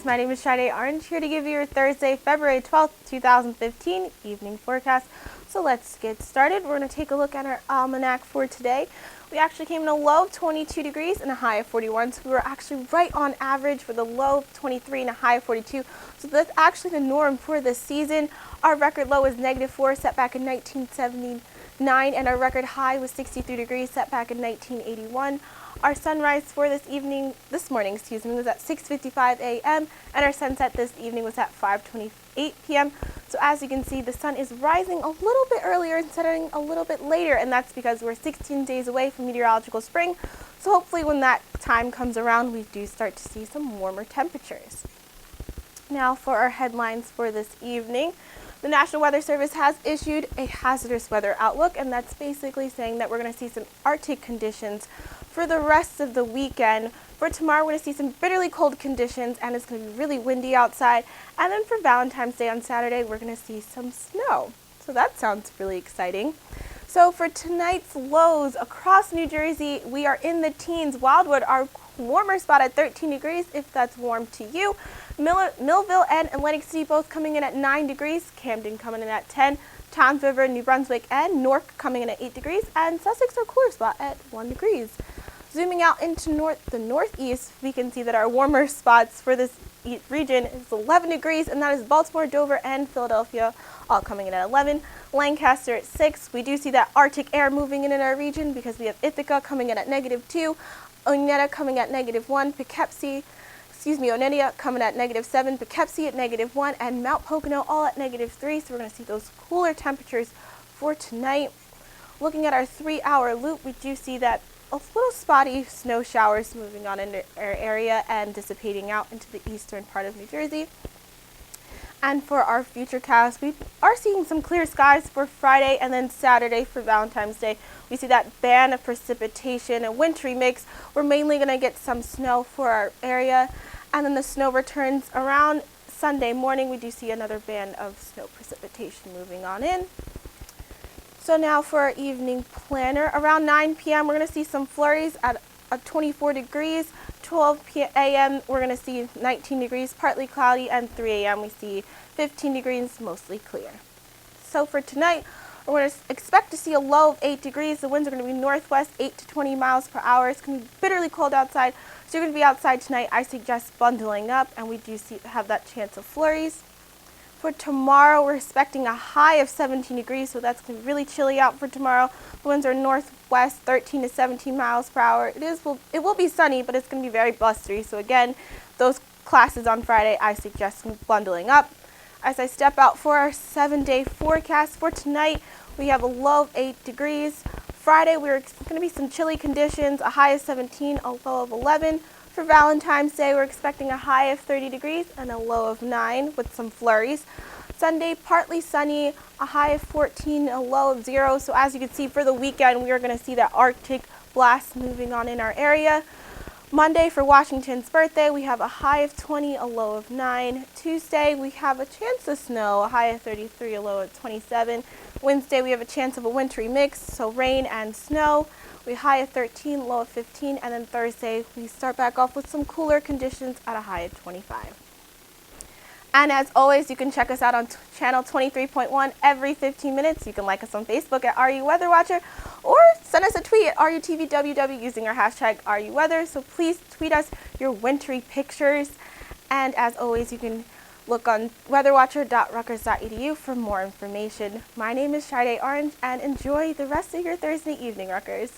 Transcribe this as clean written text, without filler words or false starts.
Rutgers. My name is Syde Orange, here to give you your Thursday, February 12th, 2015 evening forecast. So let's get started. We're going to take a look at our almanac for today. We actually came in a low of 22 degrees and a high of 41, so we were actually right on average for the low of 23 and a high of 42. So that's actually the norm for this season. Our record low was -4, set back in 1979, and our record high was 63 degrees, set back in 1981. Our sunrise for this morning, was at 6:55 a.m. and our sunset this evening was at 5:28 p.m. So as you can see, the sun is rising a little bit earlier and setting a little bit later, and that's because we're 16 days away from meteorological spring. So hopefully when that time comes around, we do start to see some warmer temperatures. Now for our headlines for this evening. The National Weather Service has issued a hazardous weather outlook, and that's basically saying that we're going to see some Arctic conditions for the rest of the weekend. For tomorrow, we're going to see some bitterly cold conditions, and it's going to be really windy outside. And then for Valentine's Day on Saturday, we're going to see some snow. So that sounds really exciting. So for tonight's lows across New Jersey, we are in the teens. Wildwood, our warmer spot at 13 degrees, if that's warm to you. Millville and Atlantic City both coming in at 9 degrees. Camden coming in at 10. Towns River, New Brunswick, and Newark coming in at 8 degrees. And Sussex, our cooler spot, at 1 degrees. Zooming out into the northeast, we can see that our warmer spots for this region is 11 degrees, and that is Baltimore, Dover, and Philadelphia, all coming in at 11. Lancaster at 6. We do see that Arctic air moving in our region because we have Ithaca coming in at -2, Oneida coming at -1, Oneida coming at -7, Poughkeepsie at -1, and Mount Pocono all at -3. So we're going to see those cooler temperatures for tonight. Looking at our 3-hour loop, we do see that a little spotty snow showers moving on into our area and dissipating out into the eastern part of New Jersey. And for our futurecast, we are seeing some clear skies for Friday and then Saturday for Valentine's Day. We see that band of precipitation, a wintry mix. We're mainly going to get some snow for our area, and then the snow returns around Sunday morning. We do see another band of snow precipitation moving on in. So now for our evening planner, around 9 p.m. we're going to see some flurries at 24 degrees. 12 a.m. we're going to see 19 degrees, partly cloudy, and 3 a.m. we see 15 degrees, mostly clear. So for tonight, we're going to expect to see a low of 8 degrees. The winds are going to be northwest, 8 to 20 miles per hour. It's going to be bitterly cold outside, so you're going to be outside tonight. I suggest bundling up, and we do have that chance of flurries. For tomorrow, we're expecting a high of 17 degrees, so that's going to be really chilly out for tomorrow. The winds are northwest, 13 to 17 miles per hour. It will be sunny, but it's going to be very blustery. So again, those classes on Friday, I suggest bundling up. As I step out for our 7-day forecast for tonight, we have a low of 8 degrees. Friday, we're going to be some chilly conditions, a high of 17, a low of 11. For Valentine's Day, we're expecting a high of 30 degrees and a low of 9 with some flurries. Sunday, partly sunny, a high of 14, a low of 0. So as you can see, for the weekend, we are going to see that Arctic blast moving on in our area. Monday, for Washington's birthday, we have a high of 20, a low of 9. Tuesday, we have a chance of snow, a high of 33, a low of 27. Wednesday, we have a chance of a wintry mix, so rain and snow. We high of 13, low of 15, and then Thursday, we start back off with some cooler conditions at a high of 25. And as always, you can check us out on channel 23.1 every 15 minutes. You can like us on Facebook at RU Weather Watcher, or send us a tweet at RUTVWW using our hashtag RUWeather. So please tweet us your wintry pictures. And as always, you can look on weatherwatcher.rutgers.edu for more information. My name is Syde Orange, and enjoy the rest of your Thursday evening, Rutgers.